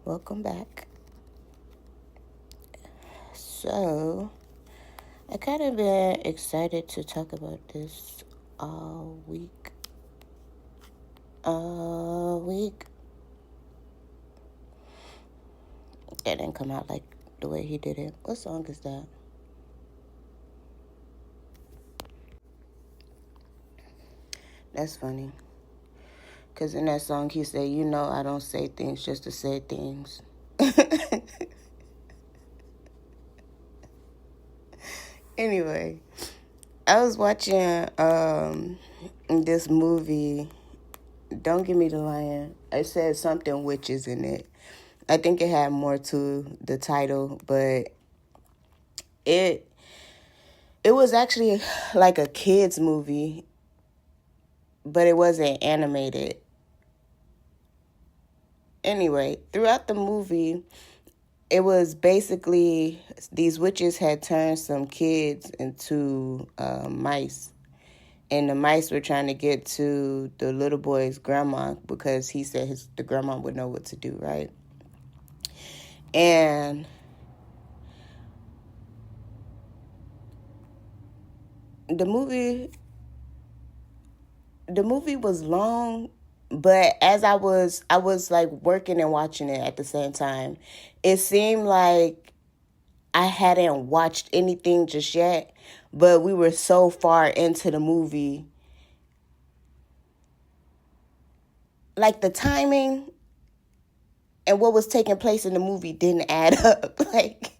Welcome back. So, I kind of been excited to talk about this all week. All week. That didn't come out like the way he did it. What song is that? That's funny. Because in that song, he said, I don't say things just to say things. Anyway, I was watching this movie, Don't Give Me the Lion. It said something witches in it. I think it had more to the title, but it was actually like a kids movie, but it wasn't animated. Anyway, throughout the movie, it was basically these witches had turned some kids into mice. And the mice were trying to get to the little boy's grandma because he said the grandma would know what to do, right? And the movie was long, but as I was like working and watching it at the same time, it seemed like I hadn't watched anything just yet, but we were so far into the movie. Like the timing and what was taking place in the movie didn't add up. Like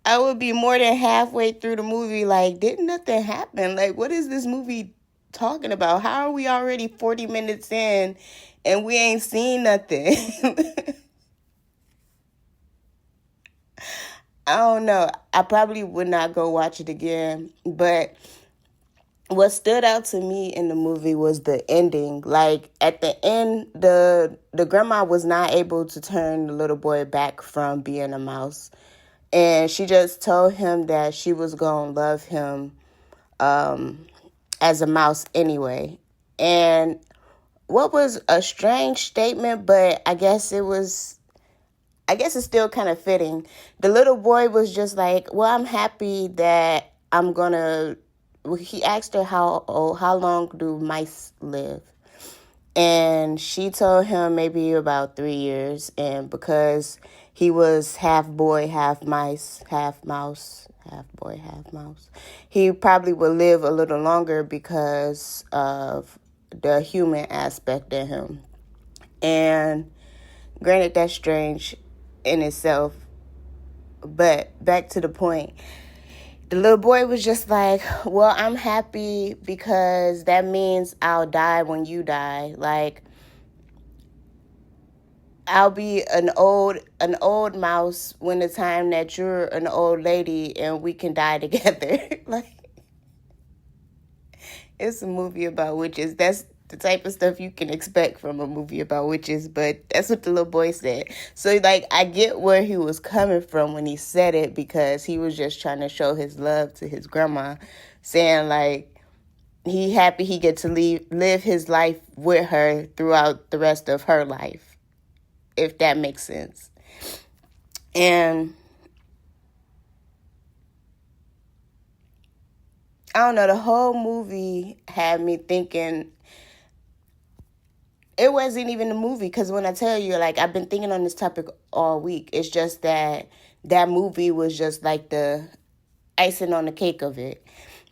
I would be more than halfway through the movie like, didn't nothing happen? Like, what is this movie talking about? How are we already 40 minutes in and we ain't seen nothing? I don't know. I probably would not go watch it again. But what stood out to me in the movie was the ending. Like at the end, the grandma was not able to turn the little boy back from being a mouse. And she just told him that she was going to love him as a mouse anyway. And what was a strange statement, but I guess it's still kind of fitting. The little boy was just like, well, I'm happy that I'm going to, he asked her how long do mice live? And she told him maybe about 3 years. And because he was half boy, half mice, half mouse, half boy, half mouse, he probably would live a little longer because of the human aspect of him. And granted, that's strange in itself. But back to the point. The little boy was just like, well, I'm happy because that means I'll die when you die. Like, I'll be an old mouse when the time that you're an old lady and we can die together. Like, it's a movie about witches. That's the type of stuff you can expect from a movie about witches, but that's what the little boy said. So, like, I get where he was coming from when he said it because he was just trying to show his love to his grandma, saying, like, he happy he get to live his life with her throughout the rest of her life, if that makes sense. And I don't know, the whole movie had me thinking, it wasn't even a movie, because when I tell you, like, I've been thinking on this topic all week. It's just that movie was just like the icing on the cake of it.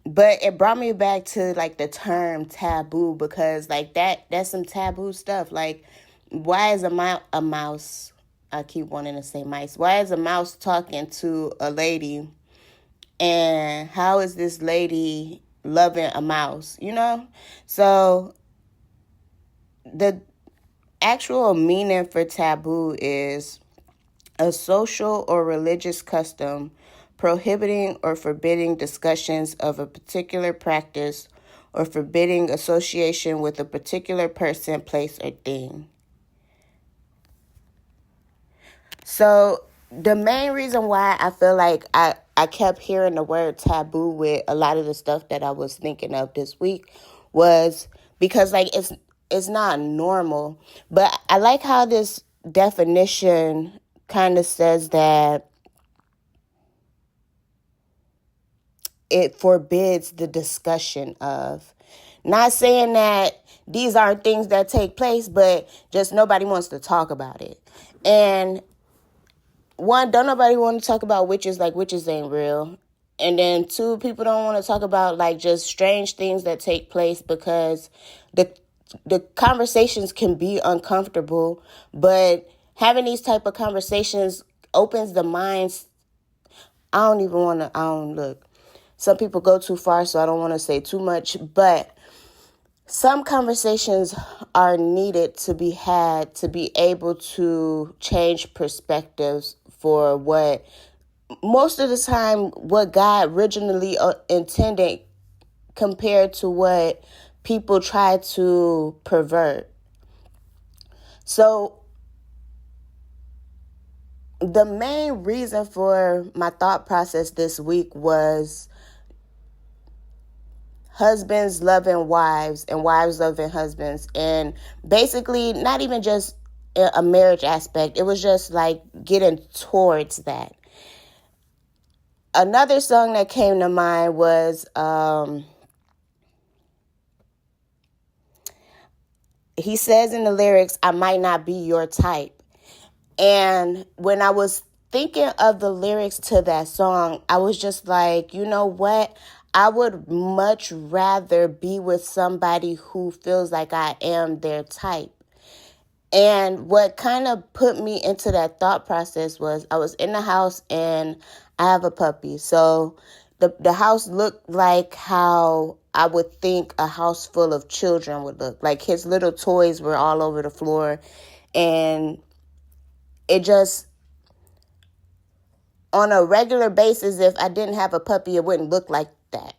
But it brought me back to like the term taboo, because like that's some taboo stuff. Like, why is a mouse? I keep wanting to say mice. Why is a mouse talking to a lady? And how is this lady loving a mouse? So the actual meaning for taboo is a social or religious custom prohibiting or forbidding discussions of a particular practice or forbidding association with a particular person, place, or thing. So the main reason why I feel like I kept hearing the word taboo with a lot of the stuff that I was thinking of this week was because, like, it's not normal. But I like how this definition kind of says that it forbids the discussion of. Not saying that these aren't things that take place, but just nobody wants to talk about it. And one, don't nobody want to talk about witches, like witches ain't real. And then two, people don't want to talk about like just strange things that take place because the conversations can be uncomfortable, but having these type of conversations opens the minds. I don't look. Some people go too far, so I don't want to say too much, but some conversations are needed to be had to be able to change perspectives for what most of the time what God originally intended compared to what people try to pervert. So the main reason for my thought process this week was husbands loving wives and wives loving husbands. And basically, not even just a marriage aspect, it was just like getting towards that. Another song that came to mind was he says in the lyrics, "I might not be your type." And when I was thinking of the lyrics to that song, I was just like, you know what? I would much rather be with somebody who feels like I am their type. And what kind of put me into that thought process was I was in the house and I have a puppy. So the house looked like how I would think a house full of children would look. Like his little toys were all over the floor. And it just, on a regular basis, if I didn't have a puppy, it wouldn't look like that.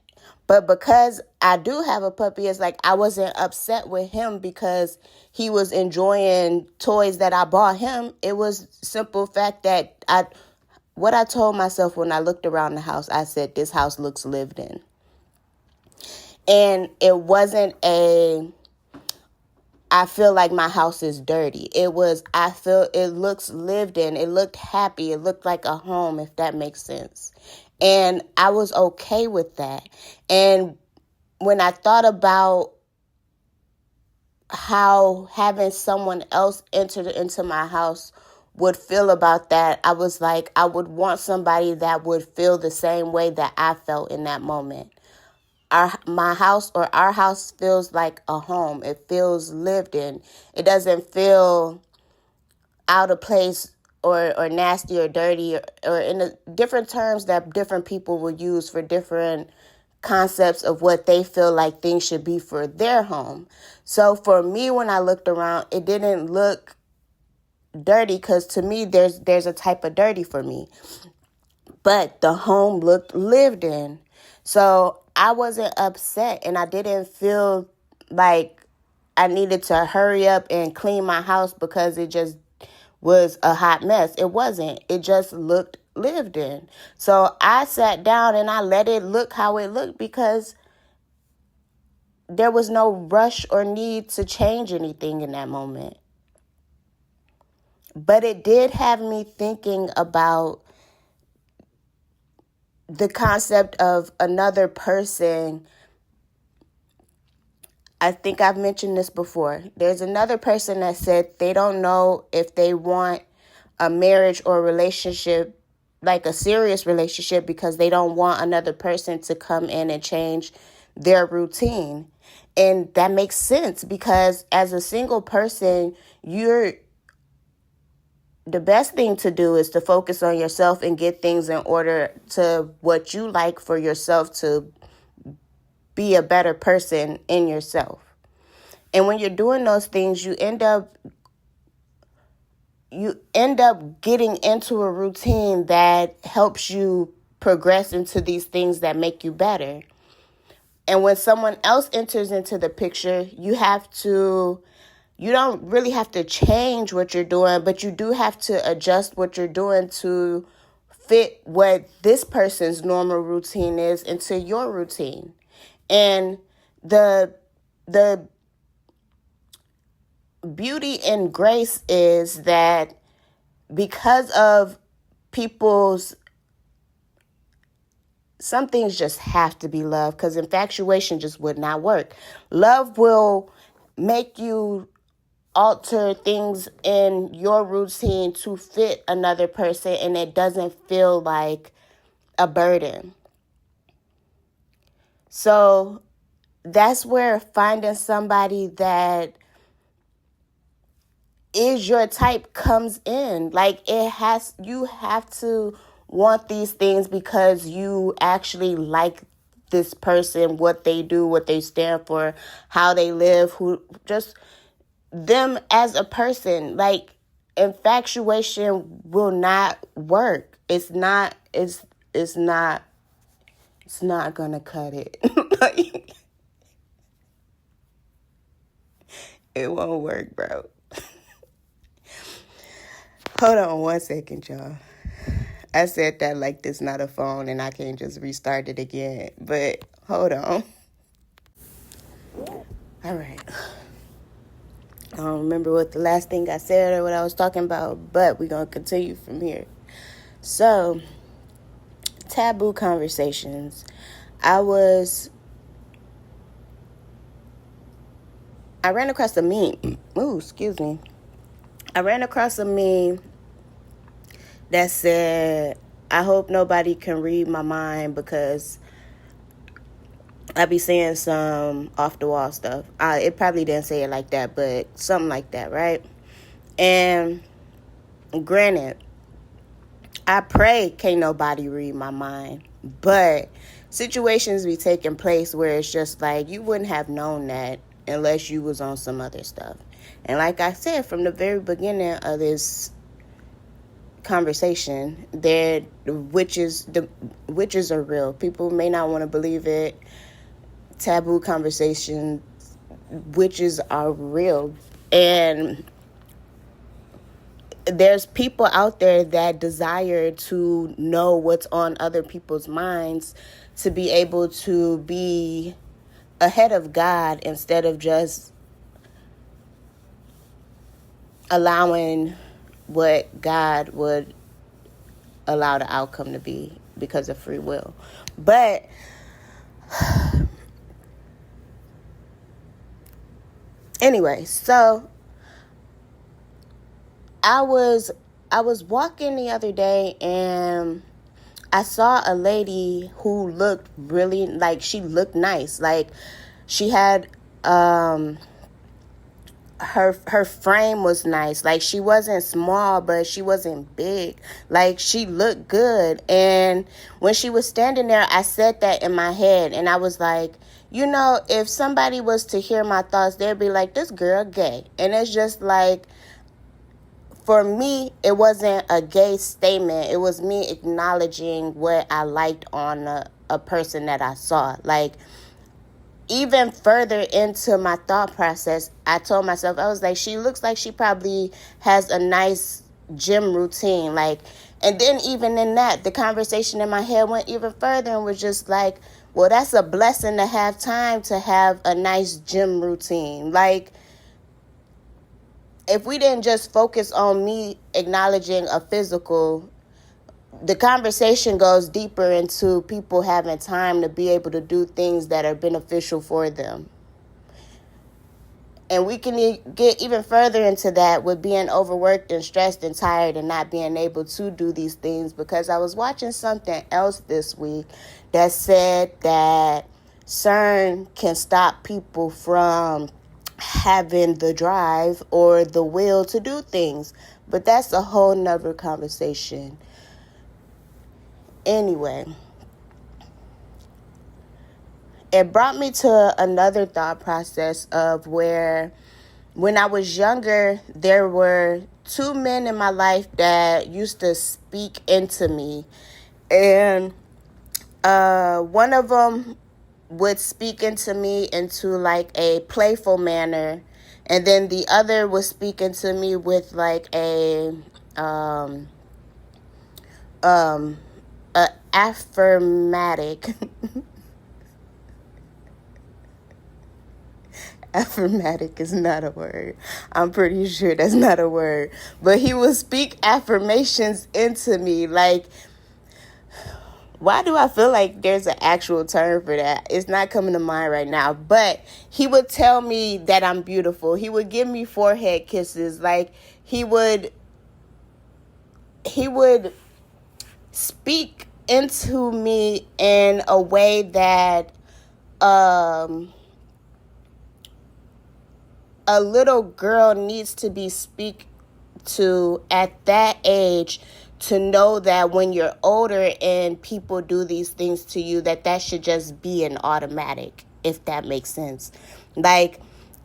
But because I do have a puppy, it's like I wasn't upset with him because he was enjoying toys that I bought him. It was simple fact that what I told myself when I looked around the house, I said, this house looks lived in. And it wasn't I feel like my house is dirty. It was, I feel it looks lived in. It looked happy. It looked like a home, if that makes sense. And I was okay with that. And when I thought about how having someone else enter into my house would feel about that, I was like, I would want somebody that would feel the same way that I felt in that moment. My house or our house feels like a home. It feels lived in. It doesn't feel out of place or nasty or dirty or in the different terms that different people will use for different concepts of what they feel like things should be for their home. So for me, when I looked around, it didn't look dirty because to me, there's a type of dirty for me. But the home looked lived in. So I wasn't upset and I didn't feel like I needed to hurry up and clean my house because it just was a hot mess. It wasn't. It just looked lived in. So I sat down and I let it look how it looked because there was no rush or need to change anything in that moment. But it did have me thinking about the concept of another person. I think I've mentioned this before. There's another person that said they don't know if they want a marriage or a relationship, like a serious relationship, because they don't want another person to come in and change their routine. And that makes sense because as a single person, the best thing to do is to focus on yourself and get things in order to what you like for yourself to be a better person in yourself. And when you're doing those things, you end up getting into a routine that helps you progress into these things that make you better. And when someone else enters into the picture, you don't really have to change what you're doing, but you do have to adjust what you're doing to fit what this person's normal routine is into your routine. And the beauty and grace is that because of people's, some things just have to be love, because infatuation just would not work. Love will make you alter things in your routine to fit another person, and it doesn't feel like a burden. So that's where finding somebody that is your type comes in. Like, you have to want these things because you actually like this person, what they do, what they stand for, how they live, who, just them as a person. Like, infatuation will not work. It's not gonna cut it. Like, it won't work, bro. Hold on 1 second, y'all. I said that like this not a phone and I can't just restart it again. But hold on. All right. I don't remember what the last thing I said or what I was talking about, but we're going to continue from here. So, taboo conversations. I ran across a meme. Ooh, excuse me. I ran across a meme that said, I hope nobody can read my mind because I be saying some off the wall stuff. It probably didn't say it like that, but something like that, right? And granted, I pray can't nobody read my mind, but situations be taking place where it's just like you wouldn't have known that unless you was on some other stuff. And like I said from the very beginning of this conversation, that the witches are real. People may not want to believe it. Taboo conversations, witches are real. And there's people out there that desire to know what's on other people's minds to be able to be ahead of God instead of just allowing what God would allow the outcome to be because of free will. But anyway, so I was walking the other day and I saw a lady who looked really, like, she looked nice. Like, she had her frame was nice. Like, she wasn't small, but she wasn't big. Like, she looked good. And when she was standing there, I said that in my head, and I was like, you know, if somebody was to hear my thoughts, they'd be like, this girl gay. And it's just like, for me, it wasn't a gay statement. It was me acknowledging what I liked on a person that I saw. Like, even further into my thought process, I told myself, I was like, she looks like she probably has a nice gym routine. Like, and then even in that, the conversation in my head went even further and was just like, well, that's a blessing to have time to have a nice gym routine. Like, if we didn't just focus on me acknowledging a physical, the conversation goes deeper into people having time to be able to do things that are beneficial for them. And we can get even further into that with being overworked and stressed and tired and not being able to do these things, because I was watching something else this week that said that CERN can stop people from having the drive or the will to do things. But that's a whole nother conversation. Anyway, it brought me to another thought process of where when I was younger, there were two men in my life that used to speak into me. And one of them would speak into me into like a playful manner, and then the other was speaking to me with like a affirmatic Affirmatic is not a word. I'm pretty sure that's not a word. But he would speak affirmations into me. Like, why do I feel like there's an actual term for that? It's not coming to mind right now. But he would tell me that I'm beautiful. He would give me forehead kisses. Like, he would speak into me in a way that a little girl needs to be speak to at that age, to know that when you're older and people do these things to you, that should just be an automatic, if that makes sense. Like,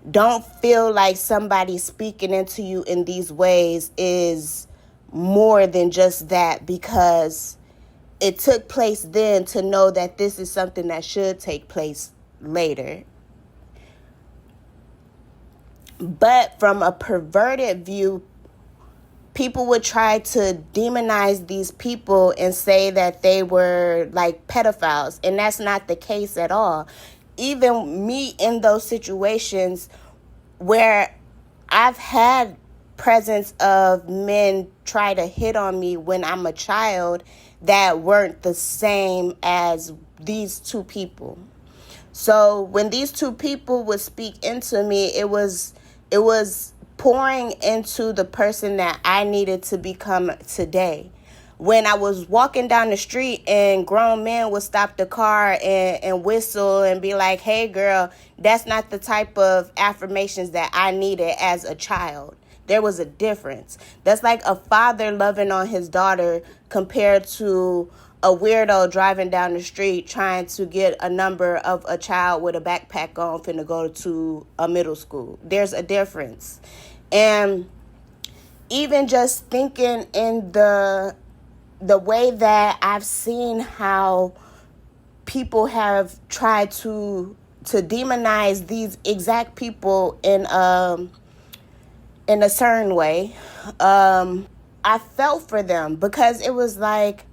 don't feel like somebody speaking into you in these ways is more than just that, because it took place then, to know that this is something that should take place later. But from a perverted view, people would try to demonize these people and say that they were like pedophiles. And that's not the case at all. Even me, in those situations where I've had presence of men try to hit on me when I'm a child, that weren't the same as these two people. So when these two people would speak into me, it was pouring into the person that I needed to become today. When I was walking down the street and grown men would stop the car and whistle and be like, hey, girl, that's not the type of affirmations that I needed as a child. There was a difference. That's like a father loving on his daughter compared to a weirdo driving down the street trying to get a number of a child with a backpack on finna go to a middle school. There's a difference. And even just thinking in the way that I've seen how people have tried to demonize these exact people in a certain way, I felt for them, because it was like,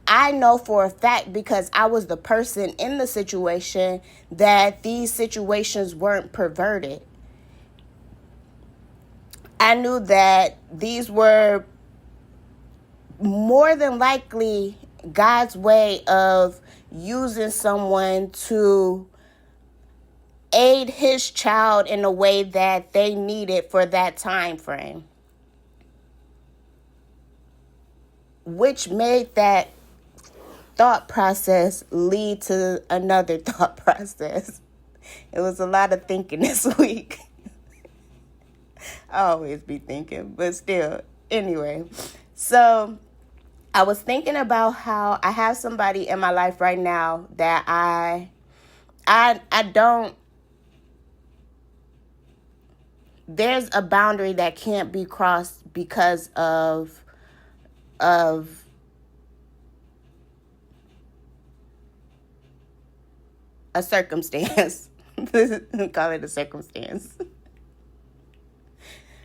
I know for a fact, because I was the person in the situation, that these situations weren't perverted. I knew that these were more than likely God's way of using someone to aid his child in a way that they needed for that time frame, which made that thought process lead to another thought process. It was a lot of thinking this week. I always be thinking, but still. Anyway, so I was thinking about how I have somebody in my life right now that I don't, there's a boundary that can't be crossed because of a circumstance. Call it a circumstance.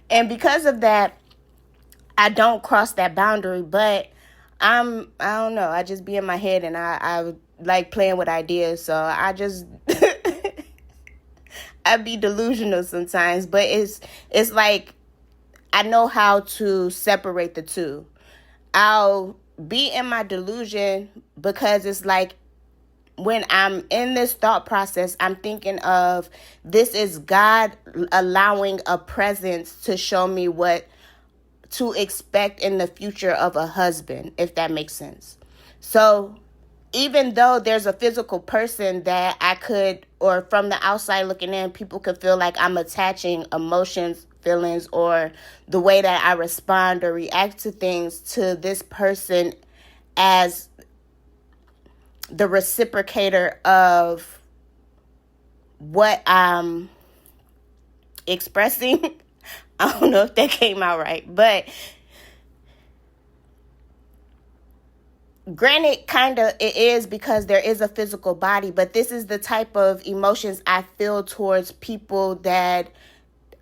And because of that, I don't cross that boundary. But I don't know, I just be in my head, and I like playing with ideas. So I just I be delusional sometimes. But it's like, I know how to separate the two. I'll be in my delusion because it's like, when I'm in this thought process, I'm thinking of, this is God allowing a presence to show me what to expect in the future of a husband, if that makes sense. So even though there's a physical person that I could, or from the outside looking in, people could feel like I'm attaching emotions, feelings, or the way that I respond or react to things to this person as the reciprocator of what I'm expressing. I don't know if that came out right, but granted, kind of it is, because there is a physical body, but this is the type of emotions I feel towards people that,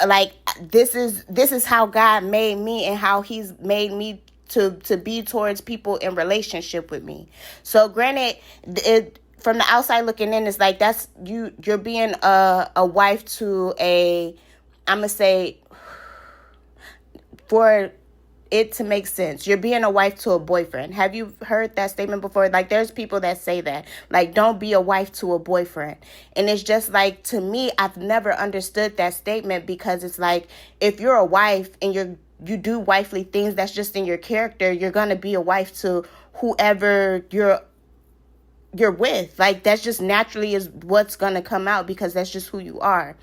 like, this is how God made me and how he's made me to be towards people in relationship with me. So granted, from the outside looking in, it's like that's you're being a wife to a, I'm gonna say, for it to make sense, you're being a wife to a boyfriend. Have you heard that statement before? Like, there's people that say that, like, don't be a wife to a boyfriend. And it's just like, to me, I've never understood that statement, because it's like, if you're a wife and you do wifely things, that's just in your character. You're gonna be a wife to whoever you're with. Like, that's just naturally is what's gonna come out, because that's just who you are.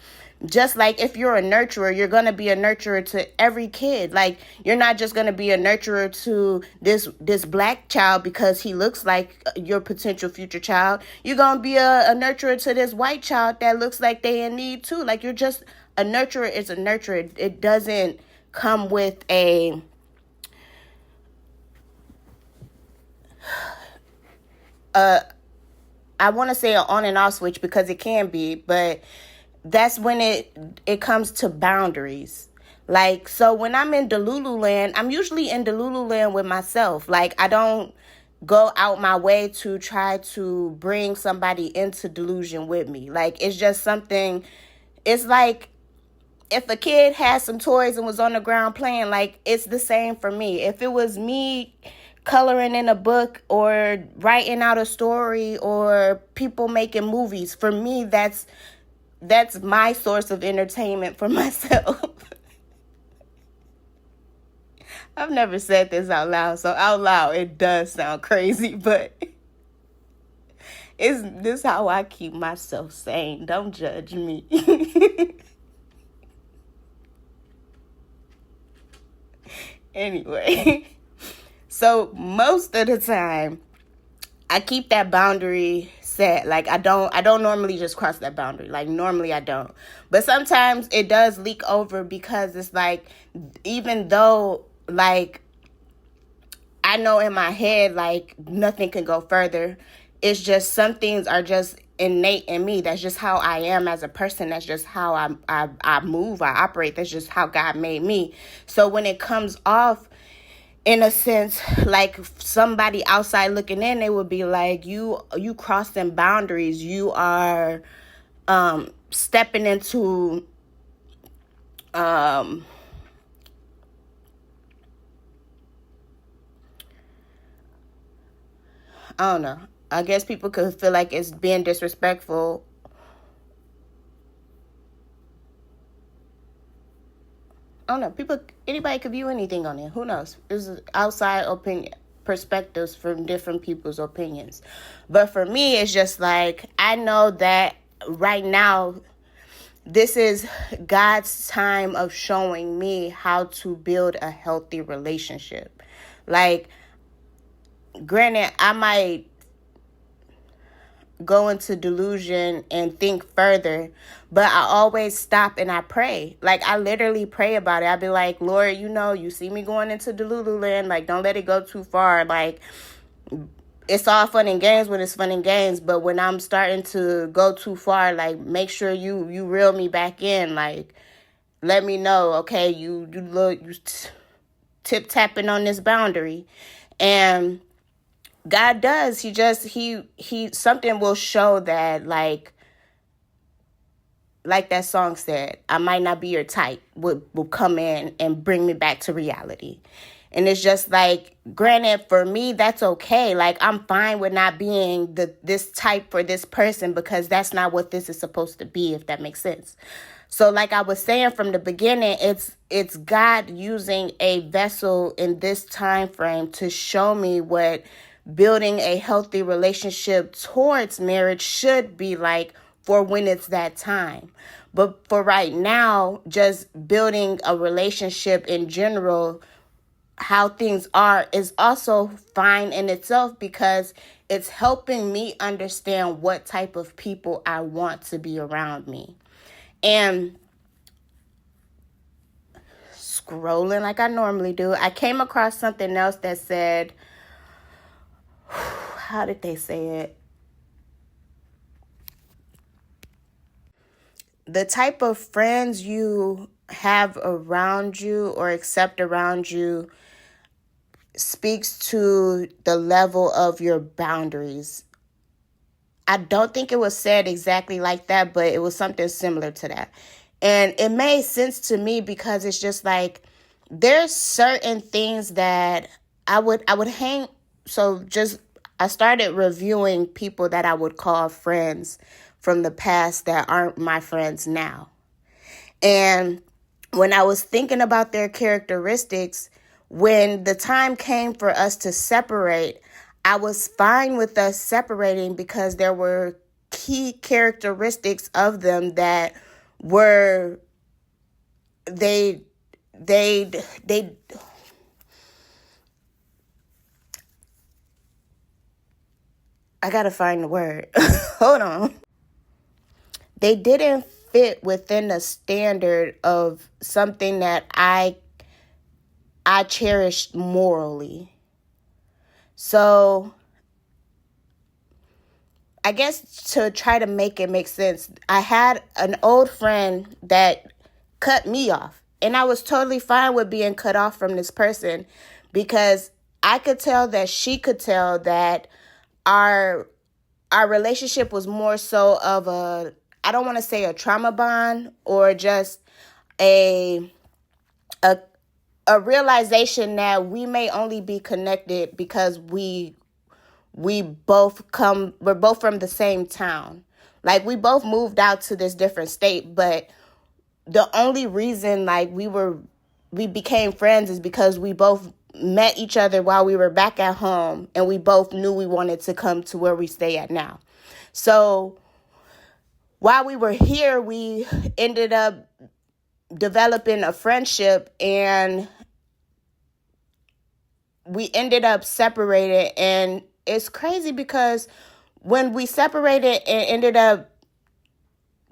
Just like if you're a nurturer, you're going to be a nurturer to every kid. Like, you're not just going to be a nurturer to this black child because he looks like your potential future child. You're going to be a nurturer to this white child that looks like they in need too. Like, you're just a nurturer is a nurturer. It doesn't come with a I want to say an on and off switch, because it can be, but that's when it comes to boundaries. Like, so when I'm in Delulu land, I'm usually in Delulu land with myself. Like, I don't go out my way to try to bring somebody into delusion with me. Like, it's just something, it's like if a kid had some toys and was on the ground playing, like, it's the same for me. If it was me coloring in a book or writing out a story or people making movies, for me, that's my source of entertainment for myself. I've never said this out loud, so out loud it does sound crazy, but is this how I keep myself sane? Don't judge me. Anyway, so most of the time I keep that boundary set. Like, I don't normally just cross that boundary. Like, normally I don't. But sometimes it does leak over, because it's like, even though, like, I know in my head, like, nothing can go further, it's just some things are just innate in me. That's just how I am as a person. That's just how I move, I operate. That's just how God made me. So when it comes off, in a sense, like somebody outside looking in, they would be like, you crossing boundaries. You are stepping into I don't know. I guess people could feel like it's being disrespectful. I don't know. Anybody could view anything on it. Who knows? This is outside opinion, perspectives from different people's opinions. But for me, it's just like, I know that right now, this is God's time of showing me how to build a healthy relationship. Like, granted, I might go into delusion and think further, but I always stop and I pray. Like, I literally pray about it. I'd be like, Lord, you see me going into Delulu land. Like, don't let it go too far. Like, it's all fun and games when it's fun and games, but when I'm starting to go too far, like, make sure you reel me back in. Like, let me know, okay, you tip tapping on this boundary. And God does. He something will show that, like that song said, I might not be your type, will come in and bring me back to reality. And it's just like, granted, for me, that's okay. Like, I'm fine with not being this type for this person, because that's not what this is supposed to be, if that makes sense. So like I was saying from the beginning, it's God using a vessel in this time frame to show me what building a healthy relationship towards marriage should be like for when it's that time. But for right now, just building a relationship in general, how things are, is also fine in itself, because it's helping me understand what type of people I want to be around me. And scrolling like I normally do, I came across something else that said, how did they say it? The type of friends you have around you or accept around you speaks to the level of your boundaries. I don't think it was said exactly like that, but it was something similar to that. And it made sense to me because it's just like there's certain things that I would hang so just I started reviewing people that I would call friends from the past that aren't my friends now. And when I was thinking about their characteristics, when the time came for us to separate, I was fine with us separating because there were key characteristics of them that were they they I gotta find the word. Hold on. They didn't fit within the standard of something that I cherished morally. So I guess to try to make it make sense, I had an old friend that cut me off. And I was totally fine with being cut off from this person because I could tell that she could tell that our our relationship was more so of a, I don't want to say a trauma bond or just a a a realization that we may only be connected because we're both from the same town. Like we both moved out to this different state, but the only reason like we became friends is because we both met each other while we were back at home and we both knew we wanted to come to where we stay at now. So while we were here, we ended up developing a friendship and we ended up separated. And it's crazy because when we separated and ended up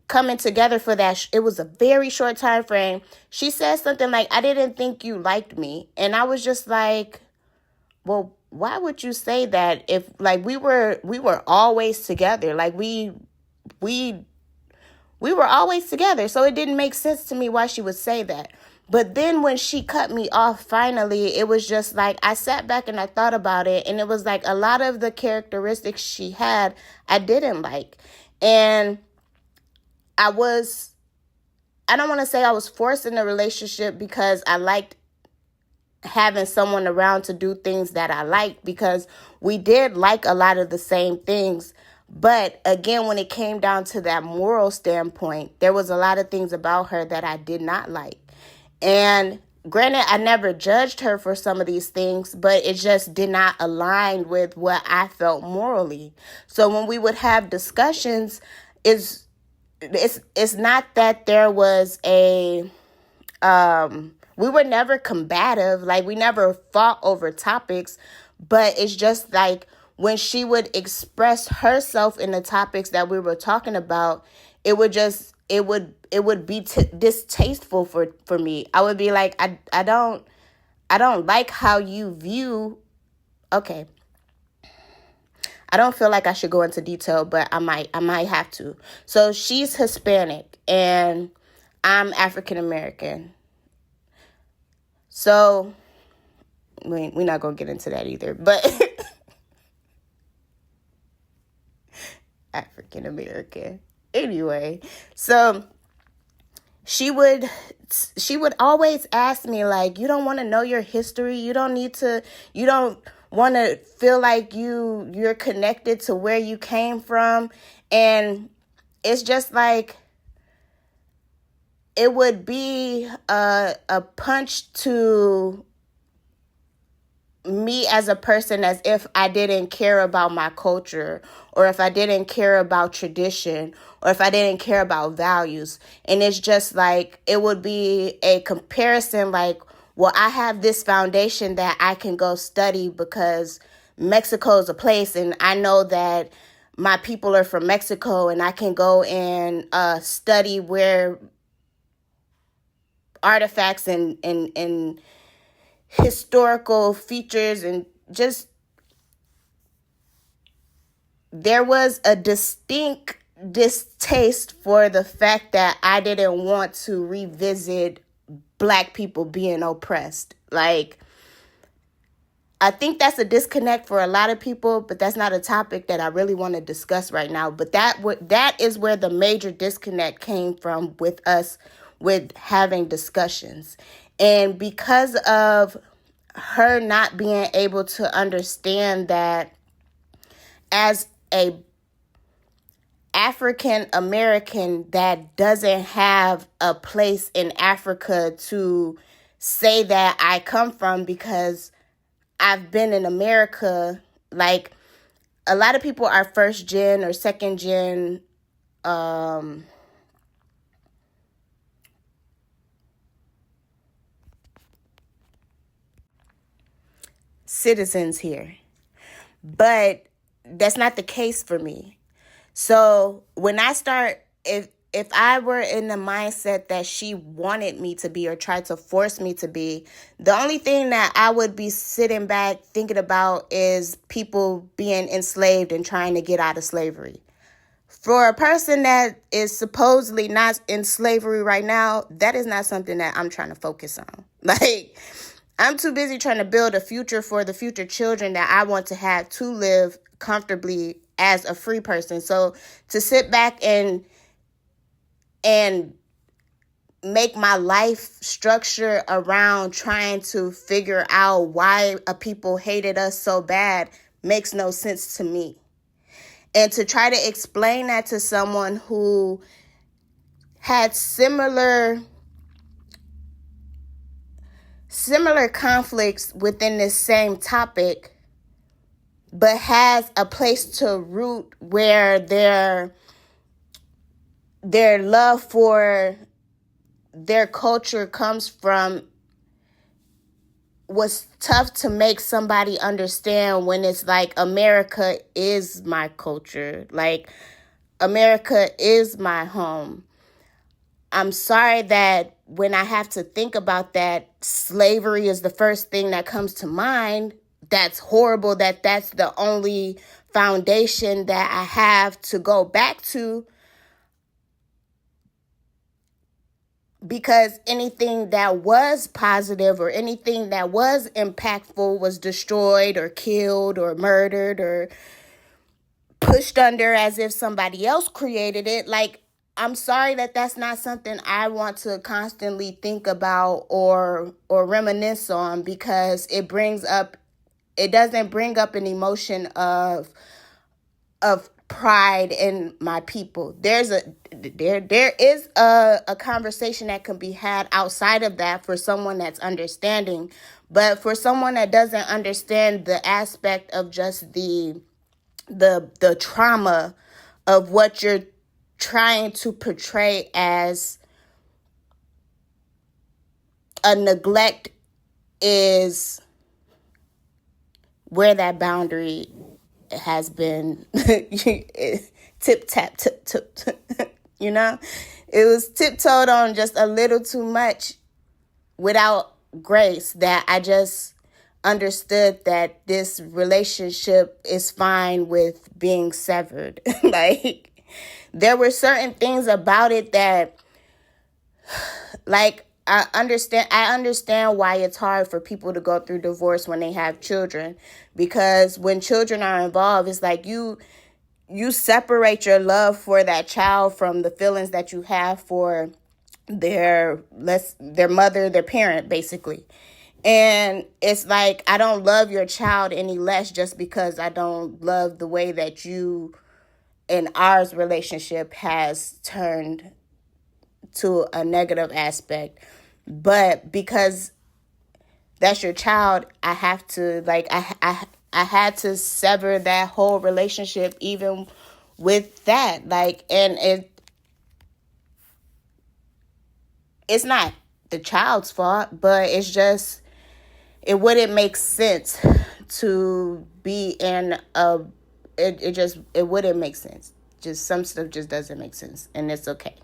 coming together for that, it was a very short time frame. She said something like, I didn't think you liked me. And I was just like, well, why would you say that if like we were always together? Like we we were always together. So it didn't make sense to me why she would say that. But then when she cut me off, finally, it was just like I sat back and I thought about it. And it was like a lot of the characteristics she had, I didn't like. And I was, I don't want to say I was forced in a relationship because I liked having someone around to do things that I liked because we did like a lot of the same things. But again, when it came down to that moral standpoint, there was a lot of things about her that I did not like. And granted, I never judged her for some of these things, but it just did not align with what I felt morally. So when we would have discussions, it's it's not that there was a we were never combative, like we never fought over topics, but it's just like when she would express herself in the topics that we were talking about, it would be distasteful for me. I would be like, I don't like how you view. Okay, I don't feel like I should go into detail, but I might have to. So she's Hispanic and I'm African American. So we're not gonna get into that either, but African American. Anyway, so she would she would always ask me like, you don't want to know your history, you don't want to feel like you're connected to where you came from. And it's just like it would be a punch to me as a person, as if I didn't care about my culture or if I didn't care about tradition or if I didn't care about values. And it's just like it would be a comparison like, well, I have this foundation that I can go study because Mexico is a place and I know that my people are from Mexico and I can go and study where artifacts and historical features and just there was a distinct distaste for the fact that I didn't want to revisit Black people being oppressed. Like I think that's a disconnect for a lot of people, but that's not a topic that I really want to discuss right now. But that is where the major disconnect came from with us, with having discussions. And because of her not being able to understand that as a African American that doesn't have a place in Africa to say that I come from, because I've been in America. Like, a lot of people are first gen or second gen citizens here, but that's not the case for me. So when I start, if I were in the mindset that she wanted me to be or tried to force me to be, the only thing that I would be sitting back thinking about is people being enslaved and trying to get out of slavery. For a person that is supposedly not in slavery right now, that is not something that I'm trying to focus on. Like, I'm too busy trying to build a future for the future children that I want to have to live comfortably as a free person. So to sit back and make my life structure around trying to figure out why a people hated us so bad makes no sense to me. And to try to explain that to someone who had similar conflicts within this same topic, but has a place to root where their love for their culture comes from, was tough to make somebody understand when it's like, America is my culture. Like, America is my home. I'm sorry that when I have to think about that, slavery is the first thing that comes to mind. That's horrible that that's the only foundation that I have to go back to. Because anything that was positive or anything that was impactful was destroyed or killed or murdered or pushed under as if somebody else created it. Like, I'm sorry that that's not something I want to constantly think about or reminisce on, because it doesn't bring up an emotion of pride in my people. There is a conversation that can be had outside of that for someone that's understanding, but for someone that doesn't understand the aspect of just the trauma of what you're trying to portray as a neglect, is where that boundary has been tip tap tip tip. You know, it was tiptoed on just a little too much without grace, that I just understood that this relationship is fine with being severed. Like, there were certain things about it that, like, I understand why it's hard for people to go through divorce when they have children, because when children are involved, it's like you separate your love for that child from the feelings that you have for their mother, their parent, basically. And it's like, I don't love your child any less just because I don't love the way that you and ours relationship has turned to a negative aspect. But because that's your child, I have to, like, I had to sever that whole relationship even with that. Like, and it's not the child's fault, but it's just, it wouldn't make sense to be in it wouldn't make sense. Just some stuff just doesn't make sense, and it's okay.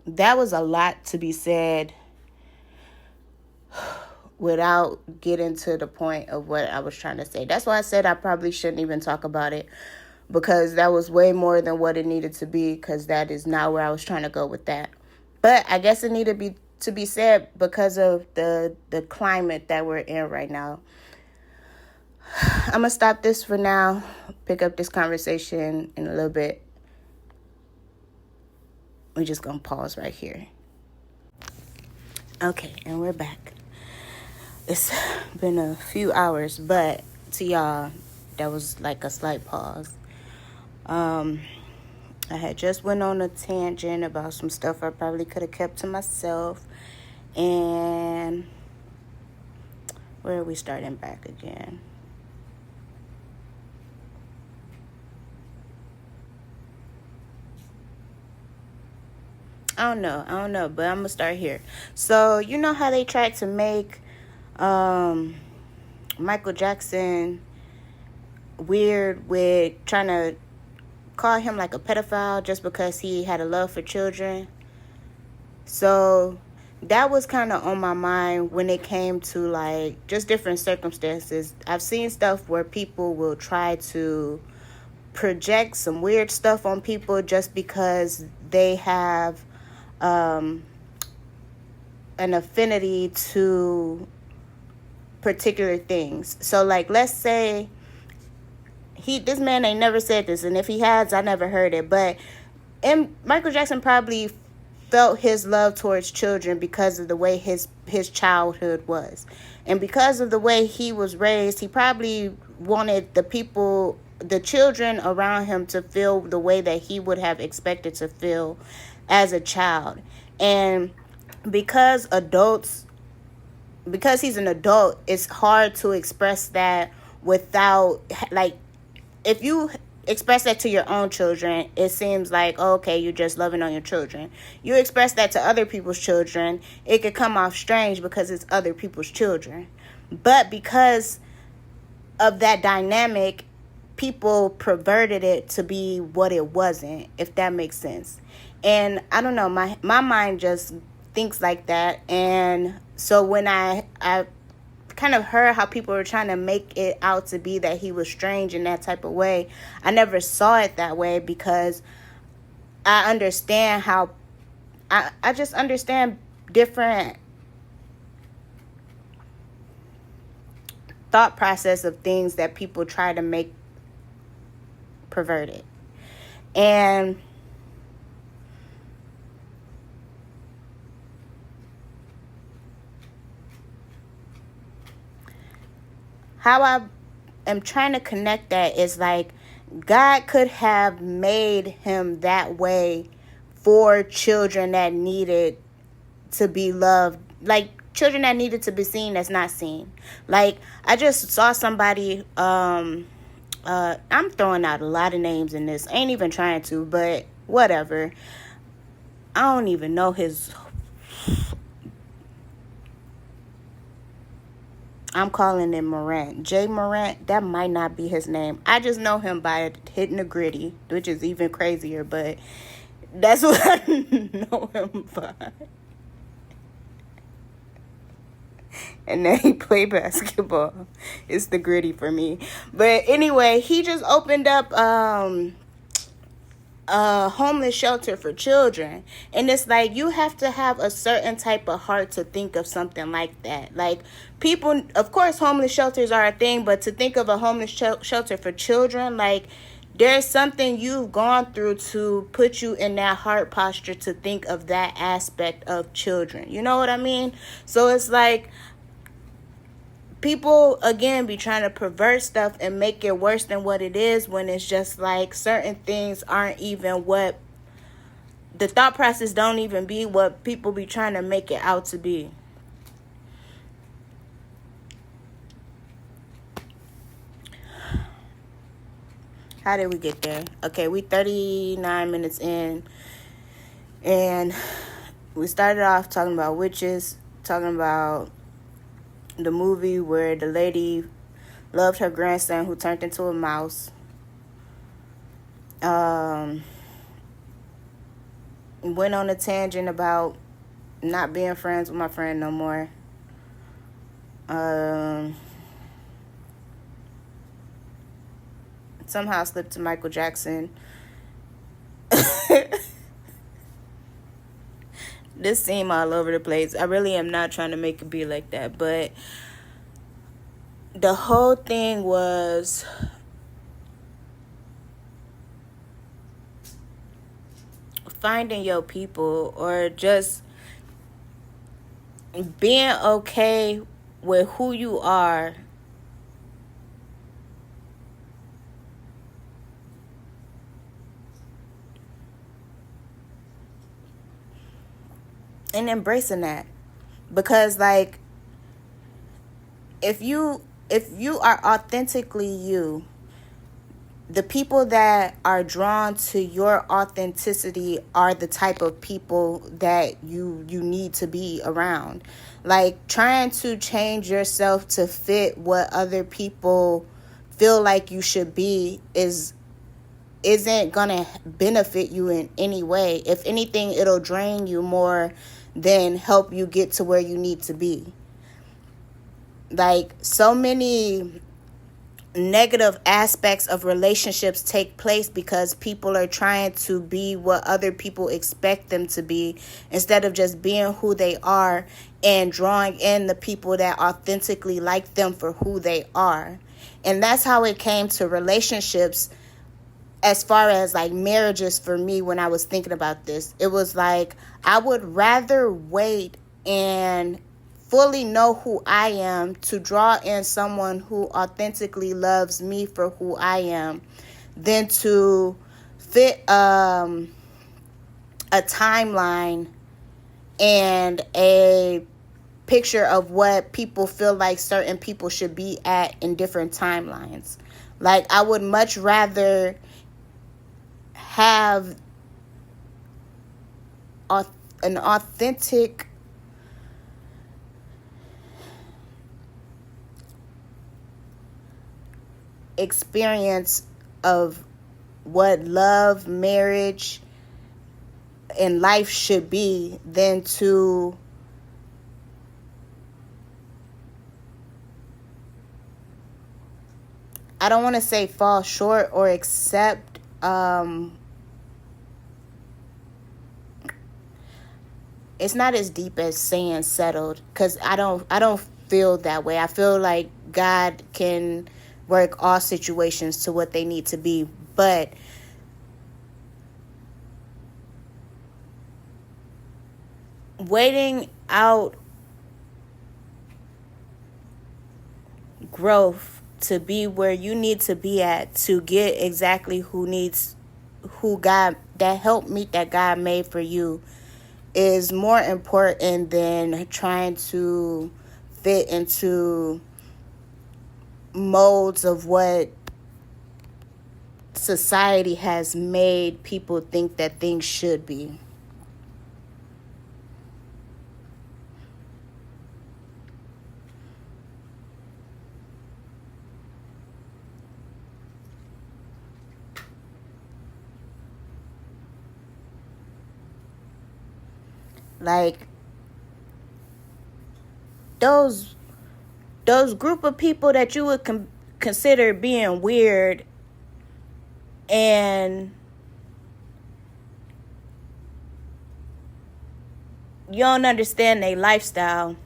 That was a lot to be said without getting to the point of what I was trying to say. That's why I said I probably shouldn't even talk about it, because that was way more than what it needed to be, because that is not where I was trying to go with that. But I guess it needed to be said because of the climate that we're in right now. I'm going to stop this for now, pick up this conversation in a little bit. We're just going to pause right here. Okay, and we're back. It's been a few hours, but to y'all, that was like a slight pause. I had just went on a tangent about some stuff I probably could have kept to myself. And where are we starting back again? I don't know, but I'm gonna start here. So you know how they tried to make Michael Jackson weird with trying to call him like a pedophile just because he had a love for children? So that was kind of on my mind when it came to like just different circumstances. I've seen stuff where people will try to project some weird stuff on people just because they have an affinity to particular things. So like, let's say this man ain't never said this, and if he has, I never heard it, but Michael Jackson probably felt his love towards children because of the way his childhood was, and because of the way he was raised, he probably wanted the children around him to feel the way that he would have expected to feel as a child. And because he's an adult, it's hard to express that without, like, if you express that to your own children, it seems like, oh, okay, you're just loving on your children. You express that to other people's children, it could come off strange because it's other people's children. But because of that dynamic, people perverted it to be what it wasn't, if that makes sense. And I don't know, my mind just thinks like that. And so when I kind of heard how people were trying to make it out to be that he was strange in that type of way, I never saw it that way, because I understand how I just understand different thought process of things that people try to make perverted. And how I am trying to connect that is like, God could have made him that way for children that needed to be loved, like children that needed to be seen that's not seen. Like, I just saw somebody, I'm throwing out a lot of names in this, I ain't even trying to, but whatever. I don't even know his, I'm calling him Morant. Jay Morant, that might not be his name. I just know him by Hitting the Gritty, which is even crazier, but that's what I know him by. And then he played basketball. It's the Gritty for me. But anyway, he just opened up a homeless shelter for children. And it's like, you have to have a certain type of heart to think of something like that. Like, people, of course, homeless shelters are a thing, but to think of a homeless shelter for children, like, there's something you've gone through to put you in that heart posture to think of that aspect of children. You know what I mean? So it's like, people, again, be trying to pervert stuff and make it worse than what it is, when it's just like, certain things aren't even what, the thought process don't even be what people be trying to make it out to be. How did we get there? Okay, we 39 minutes in, and we started off talking about witches, talking about the movie where the lady loved her grandson who turned into a mouse. Went on a tangent about not being friends with my friend no more. Somehow slipped to Michael Jackson. This seem all over the place. I really am not trying to make it be like that, but the whole thing was finding your people, or just being okay with who you are, and embracing that. Because like, if you are authentically you, the people that are drawn to your authenticity are the type of people that you need to be around. Like, trying to change yourself to fit what other people feel like you should be isn't gonna benefit you in any way. If anything, it'll drain you more than help you get to where you need to be. Like, so many negative aspects of relationships take place because people are trying to be what other people expect them to be, instead of just being who they are and drawing in the people that authentically like them for who they are. And that's how it came to relationships, as far as like marriages. For me, when I was thinking about this, it was like, I would rather wait and fully know who I am to draw in someone who authentically loves me for who I am, than to fit a timeline and a picture of what people feel like certain people should be at in different timelines. Like, I would much rather have an authentic experience of what love, marriage, and life should be, than to I don't want to say fall short or accept it's not as deep as saying settled, because I don't feel that way. I feel like God can work all situations to what they need to be, but waiting out growth to be where you need to be at, to get exactly who God, that help meet that God made for you, is more important than trying to fit into molds of what society has made people think that things should be. Like, those group of people that you would consider being weird, and you don't understand their lifestyle,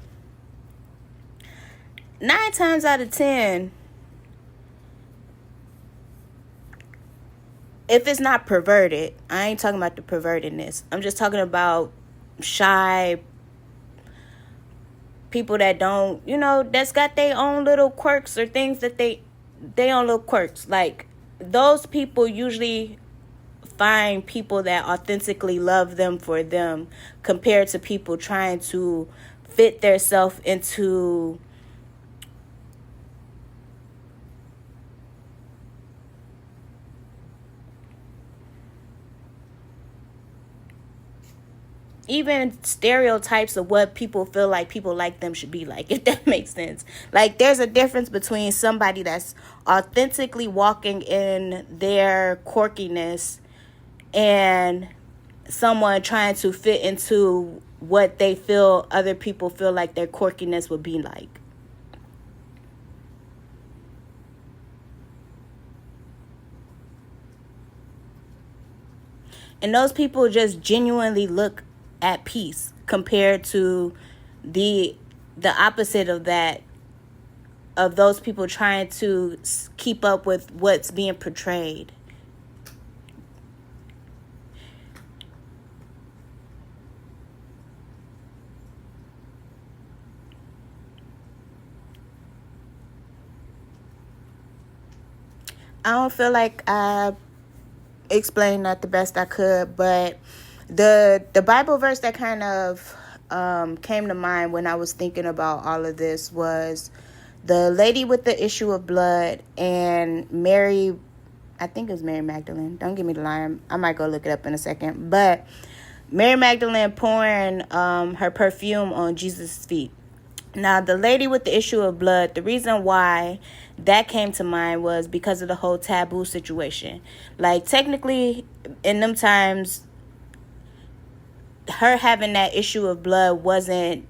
9 times out of 10, if it's not perverted, I ain't talking about the pervertedness, I'm just talking about shy people that don't, that's got their own little quirks, or things that they own little quirks. Like, those people usually find people that authentically love them for them, compared to people trying to fit their self into even stereotypes of what people feel like people like them should be like, if that makes sense. Like, there's a difference between somebody that's authentically walking in their quirkiness and someone trying to fit into what they feel other people feel like their quirkiness would be like. And those people just genuinely look at peace. compared to the opposite of that, of those people trying to keep up with what's being portrayed. I don't feel like I explained that the best I could, but the Bible verse that kind of came to mind when I was thinking about all of this was the lady with the issue of blood and Mary, I think it was Mary Magdalene. Don't give me the line. I might go look it up in a second. But Mary Magdalene pouring her perfume on Jesus' feet. Now, the lady with the issue of blood, the reason why that came to mind was because of the whole taboo situation. Like, technically, in them times, her having that issue of blood wasn't,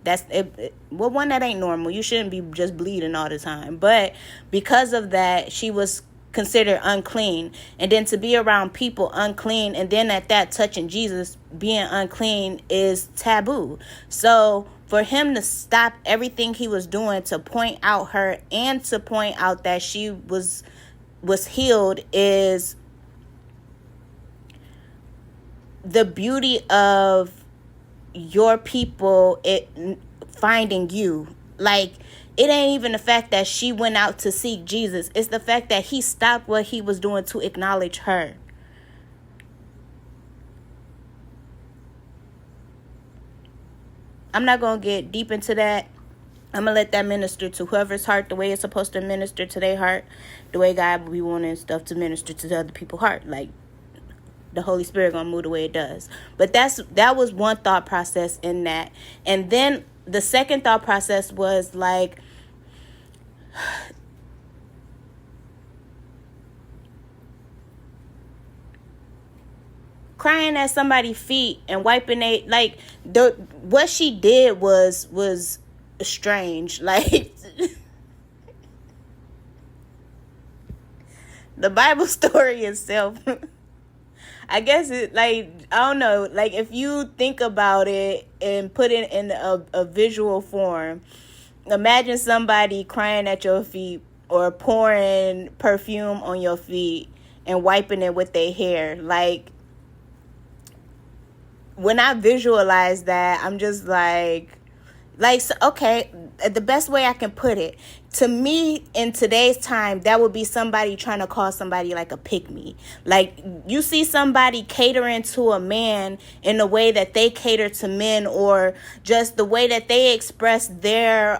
one, that ain't normal. You shouldn't be just bleeding all the time. But because of that, she was considered unclean. And then to be around people unclean, and then at that, touching Jesus, being unclean is taboo. So for him to stop everything he was doing to point out her and to point out that she was healed is the beauty of your people finding you. Like, it ain't even the fact that she went out to seek Jesus. It's the fact that he stopped what he was doing to acknowledge her. I'm not going to get deep into that. I'm going to let that minister to whoever's heart the way it's supposed to minister to their heart, the way God will be wanting stuff to minister to the other people's heart. Like, the Holy Spirit going to move the way it does. But that was one thought process in that. And then the second thought process was like, crying at somebody's feet and wiping it, like, what she did was strange. Like, the Bible story itself, I guess it, like, I don't know, like, if you think about it and put it in a visual form, imagine somebody crying at your feet or pouring perfume on your feet and wiping it with their hair. Like, when I visualize that, I'm just like, okay, the best way I can put it, to me, in today's time, that would be somebody trying to call somebody like a pick-me. Like, you see somebody catering to a man in the way that they cater to men, or just the way that they express their,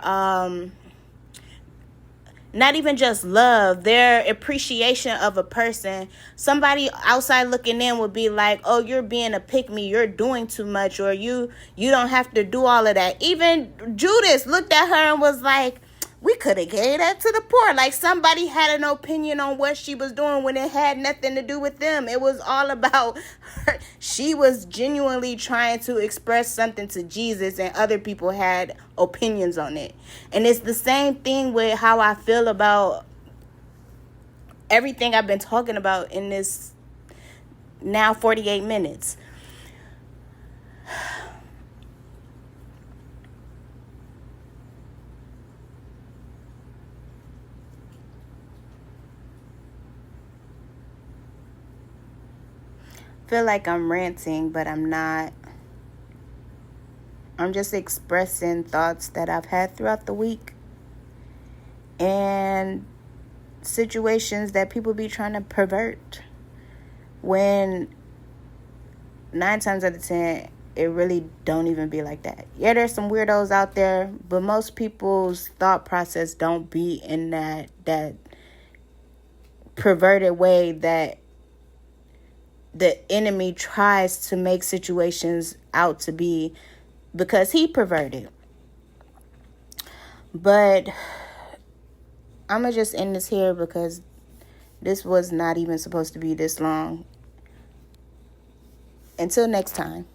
not even just love, their appreciation of a person. Somebody outside looking in would be like, oh, you're being a pick-me, you're doing too much, or you don't have to do all of that. Even Judas looked at her and was like, we could have gave that to the poor. Like, somebody had an opinion on what she was doing when it had nothing to do with them. It was all about her. She was genuinely trying to express something to Jesus, and other people had opinions on it. And it's the same thing with how I feel about everything I've been talking about in this now 48 minutes. Feel like I'm ranting, but I'm not. I'm just expressing thoughts that I've had throughout the week and situations that people be trying to pervert, when 9 times out of 10 it really don't even be like that. Yeah, there's some weirdos out there, but most people's thought process don't be in that perverted way that the enemy tries to make situations out to be, because he perverted. But I'm going to just end this here, because this was not even supposed to be this long. Until next time.